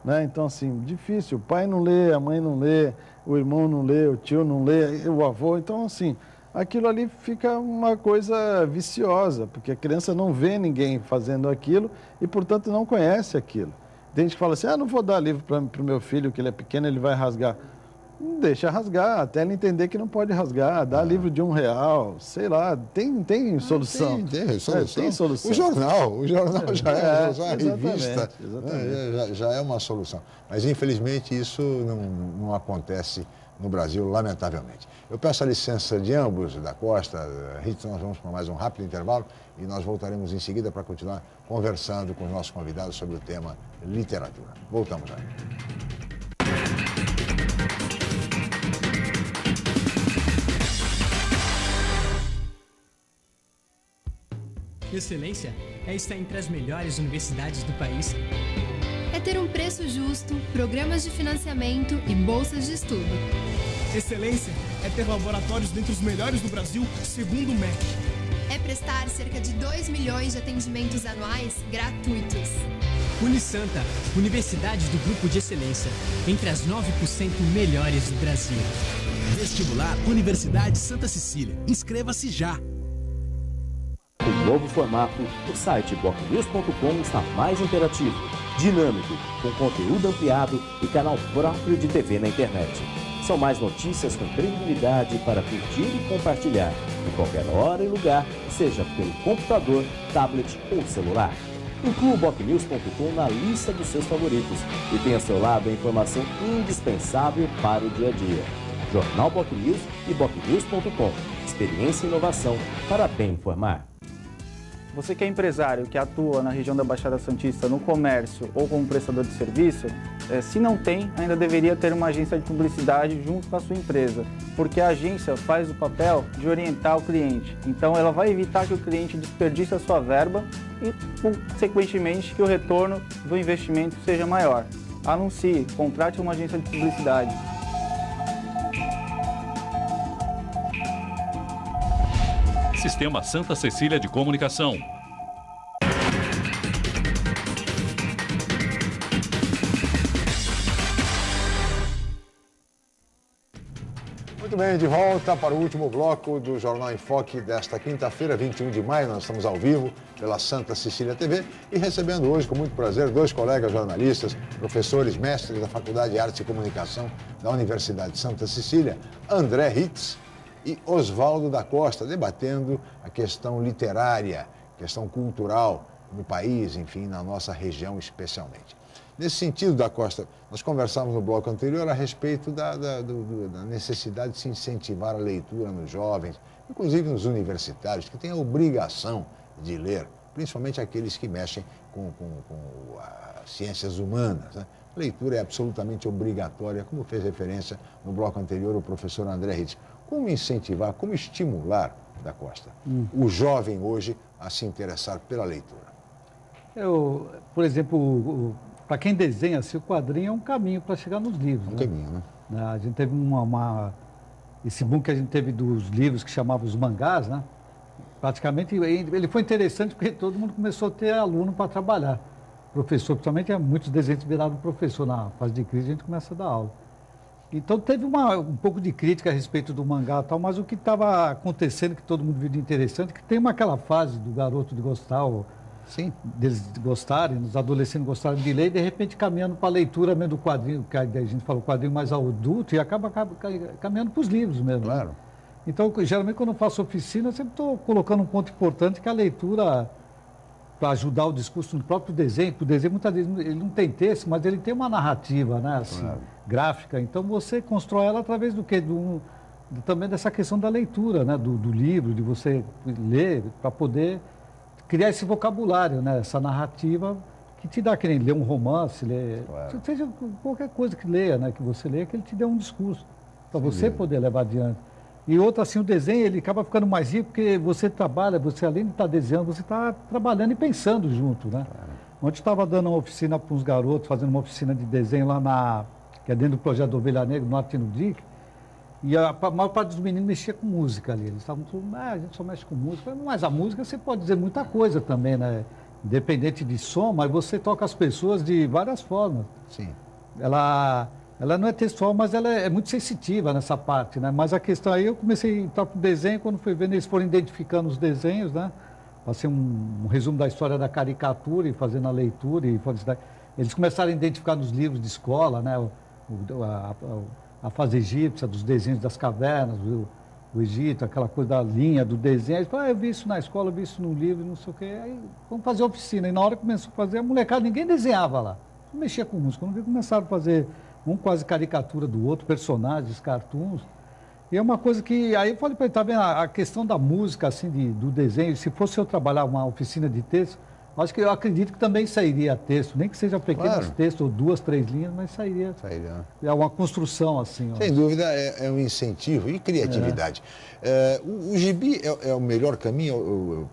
Né? Então, assim, difícil. O pai não lê, a mãe não lê, o irmão não lê, o tio não lê, o avô. Então, assim, aquilo ali fica uma coisa viciosa, porque a criança não vê ninguém fazendo aquilo e, portanto, não conhece aquilo. Tem gente que fala assim, não vou dar livro para o meu filho, que ele é pequeno, ele vai rasgar. Deixa rasgar, até ele entender que não pode rasgar, dá livro de R$1, sei lá, tem solução. Tem solução. Tem solução. O jornal já é uma solução, a revista já é uma solução. Mas, infelizmente, isso não acontece no Brasil, lamentavelmente. Eu peço a licença de ambos, da Costa, Ritz, nós vamos para mais um rápido intervalo e nós voltaremos em seguida para continuar conversando com os nossos convidados sobre o tema literatura. Voltamos já. Excelência é estar entre as melhores universidades do país. É ter um preço justo, programas de financiamento e bolsas de estudo. Excelência é ter laboratórios dentre os melhores do Brasil, segundo o MEC. É prestar cerca de 2 milhões de atendimentos anuais gratuitos. Unisanta, Universidade do Grupo de Excelência, entre as 9% melhores do Brasil. Vestibular Universidade Santa Cecília. Inscreva-se já! Com o novo formato, o site bocnews.com está mais interativo, dinâmico, com conteúdo ampliado e canal próprio de TV na internet. São mais notícias com credibilidade para curtir e compartilhar, em qualquer hora e lugar, seja pelo computador, tablet ou celular. Inclua o bocnews.com na lista dos seus favoritos e tenha ao seu lado a informação indispensável para o dia a dia. Jornal BocNews e bocnews.com. Experiência e inovação para bem informar. Você que é empresário que atua na região da Baixada Santista no comércio ou como prestador de serviço, se não tem, ainda deveria ter uma agência de publicidade junto com a sua empresa, porque a agência faz o papel de orientar o cliente. Então ela vai evitar que o cliente desperdice a sua verba e, consequentemente, que o retorno do investimento seja maior. Anuncie, contrate uma agência de publicidade. Sistema Santa Cecília de Comunicação. Muito bem, de volta para o último bloco do Jornal em Foque desta quinta-feira, 21 de maio. Nós estamos ao vivo pela Santa Cecília TV e recebendo hoje, com muito prazer, dois colegas jornalistas, professores, mestres da Faculdade de Artes e Comunicação da Universidade de Santa Cecília, André Hitz e Oswaldo da Costa, debatendo a questão literária, questão cultural no país, enfim, na nossa região especialmente. Nesse sentido, da Costa, nós conversávamos no bloco anterior a respeito da necessidade de se incentivar a leitura nos jovens, inclusive nos universitários, que têm a obrigação de ler, principalmente aqueles que mexem com as ciências humanas, né? A leitura é absolutamente obrigatória, como fez referência no bloco anterior o professor André Hitz. Como incentivar, como estimular, da Costa, o jovem hoje a se interessar pela leitura? Por exemplo, para quem desenha, o quadrinho é um caminho para chegar nos livros. Um caminho, né? A gente teve esse boom que a gente teve dos livros que chamavam os mangás, né? Praticamente, ele foi interessante porque todo mundo começou a ter aluno para trabalhar. Professor, principalmente, muitos desenhos viraram professor. Na fase de crise, a gente começa a dar aula. Então, teve um pouco de crítica a respeito do mangá e tal, mas o que estava acontecendo, que todo mundo viu de interessante, que tem aquela fase do garoto de gostar, sim, deles gostarem, os adolescentes gostarem de ler, e de repente caminhando para a leitura mesmo do quadrinho, que a gente fala o quadrinho mais adulto, e acaba caminhando para os livros mesmo. Claro. Então, geralmente, quando eu faço oficina, eu sempre estou colocando um ponto importante, que é a leitura, para ajudar o discurso no próprio desenho, porque o desenho muitas vezes ele não tem texto, mas ele tem uma narrativa, né, assim, claro, gráfica. Então você constrói ela através do quê? Também dessa questão da leitura, né, do livro, de você ler, para poder criar esse vocabulário, né, essa narrativa que te dá, que nem ler um romance, claro, seja qualquer coisa que leia, né, que você leia, que ele te dê um discurso, para você poder levar adiante. E outra, assim, o desenho, ele acaba ficando mais rico porque você trabalha, você além de estar desenhando, você está trabalhando e pensando junto, né? Claro. Ontem estava dando uma oficina para uns garotos, fazendo uma oficina de desenho lá que é dentro do projeto do Ovelha Negra, no Arte no Dick, e a maior parte dos meninos mexia com música ali. Eles estavam falando, a gente só mexe com música. Mas a música você pode dizer muita coisa também, né? Independente de som, mas você toca as pessoas de várias formas. Sim. Ela não é textual, mas ela é muito sensitiva nessa parte, né? Mas a questão aí, eu comecei a entrar para o desenho, quando fui vendo, eles foram identificando os desenhos, né? Passei um resumo da história da caricatura e fazendo a leitura. Eles começaram a identificar nos livros de escola, né? A fase egípcia, dos desenhos das cavernas, o Egito, aquela coisa da linha, do desenho. Eles falaram, eu vi isso na escola, eu vi isso no livro, não sei o quê. Aí vamos fazer a oficina. E na hora que começou a fazer, a molecada, ninguém desenhava lá. Não mexia com música. Quando começaram a fazer um quase caricatura do outro, personagens, cartoons. E é uma coisa que... Aí eu falei para ele, tá vendo, a questão da música, assim, do desenho, se fosse eu trabalhar uma oficina de texto, Acho que eu acredito que também sairia texto, nem que seja pequenos textos, ou 2, 3 linhas, mas sairia. É uma construção assim. Sem dúvida, é um incentivo e criatividade. O gibi é o melhor caminho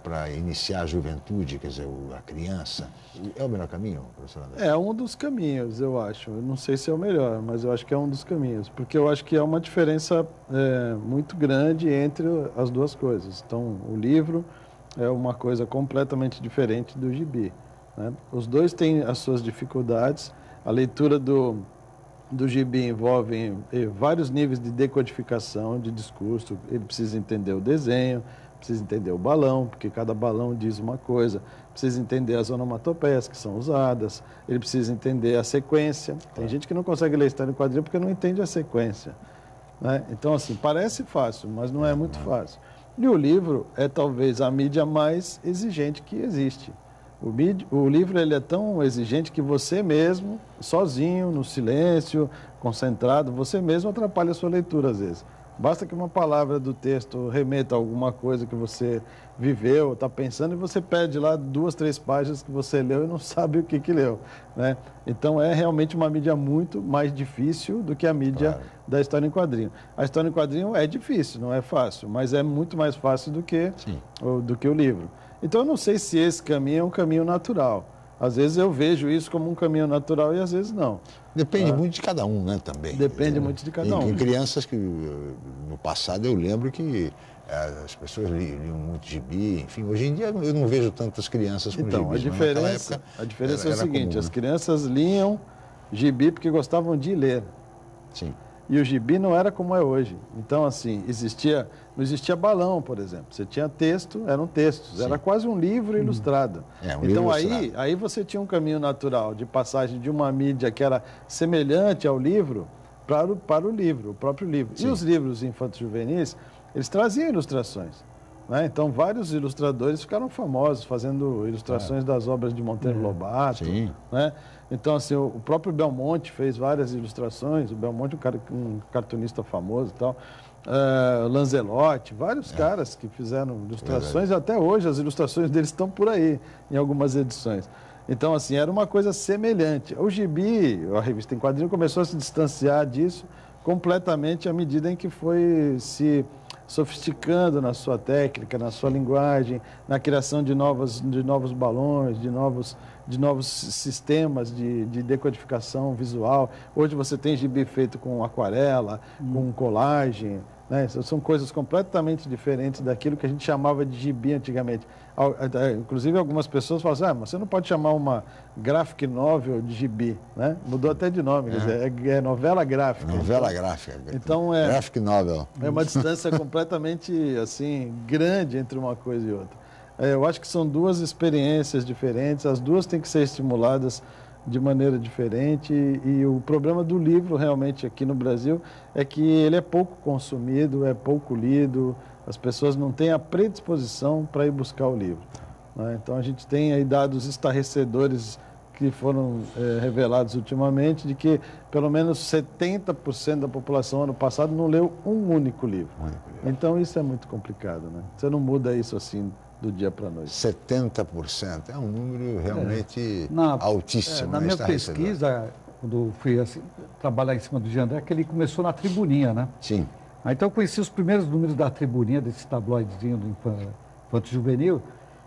para iniciar a juventude, quer dizer, a criança? É o melhor caminho, professor André? É um dos caminhos, eu acho. Eu não sei se é o melhor, mas eu acho que é um dos caminhos. Porque eu acho que há uma diferença muito grande entre as duas coisas. Então, o livro é uma coisa completamente diferente do gibi, né? Os dois têm as suas dificuldades. A leitura do gibi envolve vários níveis de decodificação, de discurso. Ele precisa entender o desenho, precisa entender o balão, porque cada balão diz uma coisa. Precisa entender as onomatopeias que são usadas. Ele precisa entender a sequência. Tem gente que não consegue ler história em quadrinho porque não entende a sequência, né? Então, assim, parece fácil, mas não é muito fácil. E o livro é talvez a mídia mais exigente que existe. O livro ele é tão exigente que você mesmo, sozinho, no silêncio, concentrado, você mesmo atrapalha a sua leitura às vezes. Basta que uma palavra do texto remeta a alguma coisa que você viveu, está pensando, e você perde lá 2, 3 páginas que você leu e não sabe o que leu, né? Então é realmente uma mídia muito mais difícil do que a mídia da história em quadrinho. A história em quadrinho é difícil, não é fácil, mas é muito mais fácil do que o livro. Então eu não sei se esse caminho é um caminho natural. Às vezes eu vejo isso como um caminho natural e às vezes não. Depende muito de cada um, né, também. Depende muito de cada um. Tem crianças que, no passado, eu lembro que as pessoas liam muito gibi, enfim. Hoje em dia eu não vejo tantas crianças com então, gibis. A diferença é o seguinte, comum, né? As crianças liam gibi porque gostavam de ler. Sim. E o gibi não era como é hoje. Então, assim, não existia balão, por exemplo. Você tinha texto, eram textos. Sim. Era quase um livro ilustrado. Então, aí você tinha um caminho natural de passagem de uma mídia que era semelhante ao livro para o livro, o próprio livro. Sim. E os livros infanto-juvenis, eles traziam ilustrações, né? Então, vários ilustradores ficaram famosos fazendo ilustrações das obras de Monteiro Lobato, né? Então, assim, o próprio Belmonte fez várias ilustrações. O Belmonte é um cartunista famoso e tal. Lanzelotti, vários caras que fizeram ilustrações. E até hoje as ilustrações deles estão por aí, em algumas edições. Então, assim, era uma coisa semelhante. O gibi, a revista em quadrinho, começou a se distanciar disso completamente à medida em que foi se sofisticando na sua técnica, na sua linguagem, na criação de novos balões, de novos sistemas de decodificação visual. Hoje você tem gibi feito com aquarela, com colagem, né? São coisas completamente diferentes daquilo que a gente chamava de gibi antigamente. Inclusive algumas pessoas falam assim, mas você não pode chamar uma graphic novel de gibi, né? Mudou até de nome, quer dizer, é novela gráfica. Novela gráfica. Então graphic novel. É uma distância completamente assim grande entre uma coisa e outra. Eu acho que são duas experiências diferentes, as duas têm que ser estimuladas de maneira diferente, e o problema do livro realmente aqui no Brasil é que ele é pouco consumido, é pouco lido, as pessoas não têm a predisposição para ir buscar o livro, né? Então a gente tem aí dados estarrecedores que foram revelados ultimamente de que pelo menos 70% da população ano passado não leu um único livro. Então isso é muito complicado, né? Você não muda isso assim do dia para a noite. 70%, é um número realmente altíssimo. Na minha pesquisa, quando fui assim, trabalhar em cima do Jean André, que ele começou na Tribuninha, né? Sim. Então eu conheci os primeiros números da Tribuninha, desse tabloidezinho do Infanto Juvenil,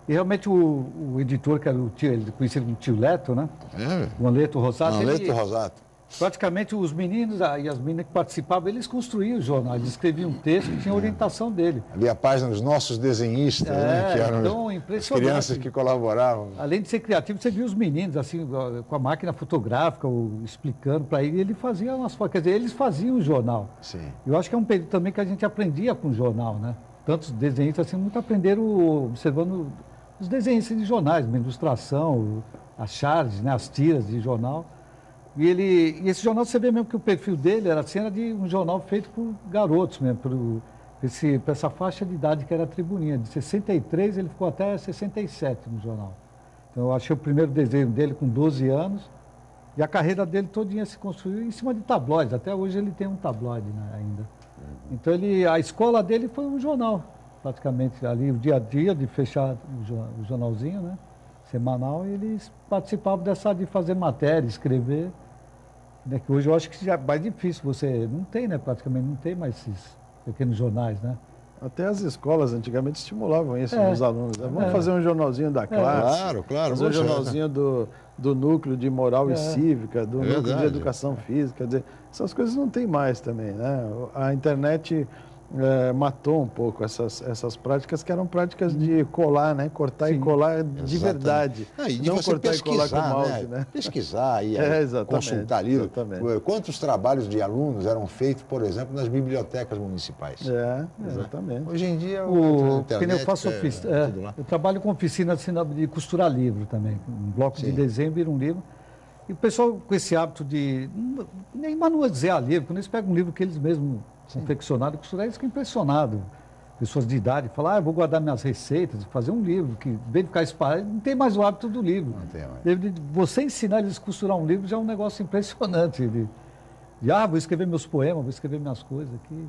e realmente o editor, que era o tio, ele conhecido como Tio Leto, né? O Anleto Rosato. Rosato. Praticamente os meninos e as meninas que participavam, eles construíam o jornal, eles escreviam um texto que tinha orientação dele. Ali a página dos nossos desenhistas, né, que eram então, as crianças que colaboravam. Além de ser criativo, você via os meninos assim, com a máquina fotográfica, explicando para ele, ele fazia umas fotos, quer dizer, eles faziam o jornal. Sim. Eu acho que é um período também que a gente aprendia com o jornal, né? Tantos desenhistas assim, muito aprenderam observando os desenhistas de jornais, uma ilustração, as charges, né, as tiras de jornal. E esse jornal, você vê mesmo que o perfil dele era de um jornal feito por garotos mesmo, para essa faixa de idade que era a Tribuninha. De 63 ele ficou até 67 no jornal. Então eu achei o primeiro desenho dele com 12 anos e a carreira dele todinha se construiu em cima de tabloides. Até hoje ele tem um tabloide, né, ainda. Então a escola dele foi um jornal, praticamente ali, o dia a dia de fechar o jornalzinho, né? semanal, eles participavam de fazer matéria, escrever. Né, que hoje eu acho que já é mais difícil, você não tem, né? Praticamente não tem mais esses pequenos jornais, né? Até as escolas antigamente estimulavam isso nos alunos. Né? Vamos fazer um jornalzinho da classe. Claro. Fazer um jornalzinho do núcleo de moral e cívica, do núcleo de educação física. Quer dizer, essas coisas não tem mais também, né? A internet matou um pouco essas práticas que eram práticas de colar, né? Cortar e colar de verdade. E de não você cortar e colar com o mouse, né? Pesquisar e consultar livros. Quantos trabalhos de alunos eram feitos, por exemplo, nas bibliotecas municipais? Exatamente. Hoje em dia, eu faço eu trabalho com oficina de costurar livro também. Um bloco de desenho vira um livro. E o pessoal com esse hábito de nem manusear livro, quando eles pegam um livro que eles mesmos confeccionaram, costurar, eles ficam impressionados. Pessoas de idade falam, eu vou guardar minhas receitas, fazer um livro, que vem de ficar espalhado, não tem mais o hábito do livro. Não tem mais. Você ensinar eles a costurar um livro já é um negócio impressionante. Vou escrever meus poemas, vou escrever minhas coisas aqui.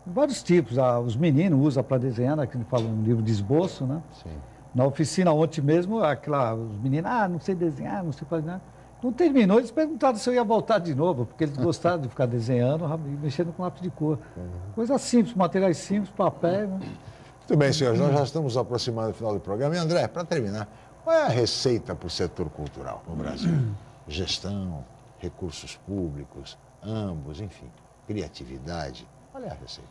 Vários tipos. Os meninos usam para desenhar, né, que eles falam um livro de esboço, né? Sim. Na oficina ontem mesmo, os meninos, não sei desenhar, não sei fazer nada. Não terminou, eles perguntaram se eu ia voltar de novo, porque eles gostaram de ficar desenhando e mexendo com lápis de cor. Coisa simples, materiais simples, papel. Né? Muito bem, senhores, nós já estamos aproximando do final do programa. E, André, para terminar, qual é a receita para o setor cultural no Brasil? Gestão, recursos públicos, ambos, enfim, criatividade. Qual é a receita?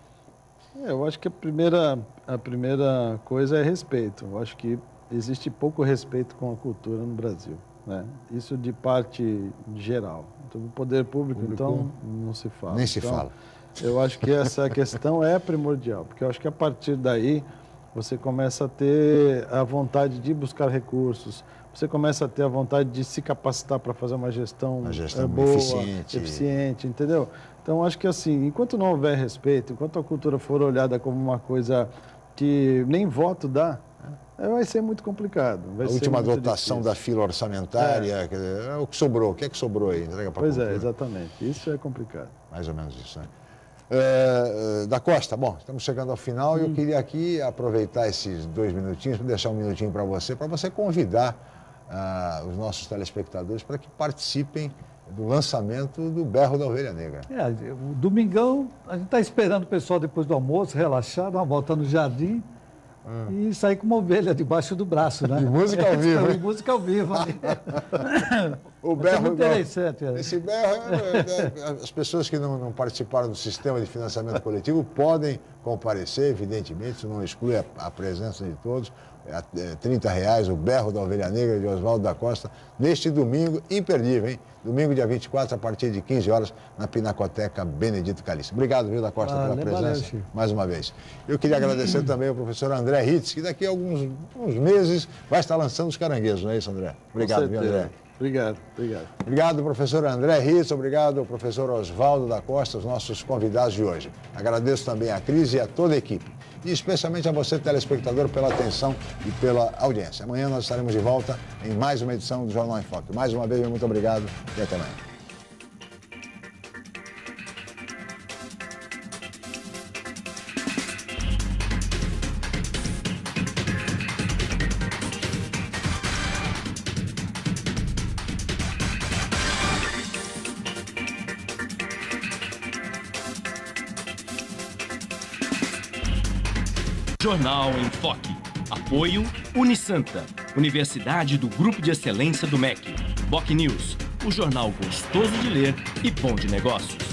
Eu acho que a primeira coisa é respeito. Eu acho que existe pouco respeito com a cultura no Brasil. Né? Isso de parte geral. Então, o poder público, então, não se fala. Nem se fala. Eu acho que essa questão é primordial, porque eu acho que a partir daí você começa a ter a vontade de buscar recursos, você começa a ter a vontade de se capacitar para fazer uma gestão boa, eficiente, entendeu? Então, acho que assim, enquanto não houver respeito, enquanto a cultura for olhada como uma coisa que nem voto dá, vai ser muito complicado. A última dotação da fila orçamentária, o que sobrou, o que é que sobrou aí? Pois é, exatamente. Isso é complicado. Mais ou menos isso, né? Da Costa, bom, estamos chegando ao final e eu queria aqui aproveitar esses 2 minutinhos, deixar um minutinho para você convidar os nossos telespectadores para que participem do lançamento do Berro da Ovelha Negra. O domingão, a gente está esperando o pessoal depois do almoço, relaxar, dar uma volta no jardim, e sair com uma ovelha debaixo do braço, né? E música ao vivo. E música ao vivo. O berro, é muito interessante. Esse berro, as pessoas que não participaram do sistema de financiamento coletivo podem comparecer, evidentemente, isso não exclui a presença de todos. R$30, o Berro da Ovelha Negra, de Oswaldo da Costa, neste domingo, imperdível, hein? Domingo, dia 24, a partir de 15 horas, na Pinacoteca Benedito Calixto. Obrigado, viu, da Costa, pela presença, mais uma vez. Eu queria agradecer também ao professor André Ritz, que daqui a alguns meses vai estar lançando os caranguejos, não é isso, André? Obrigado, viu, André? Obrigado. Obrigado, professor André Ritz, obrigado, professor Oswaldo da Costa, os nossos convidados de hoje. Agradeço também a Cris e a toda a equipe. E especialmente a você, telespectador, pela atenção e pela audiência. Amanhã nós estaremos de volta em mais uma edição do Jornal em Foque. Mais uma vez, muito obrigado e até amanhã. Jornal em Foque. Apoio Unisanta, Universidade do Grupo de Excelência do MEC. Boc News, o jornal gostoso de ler e bom de negócios.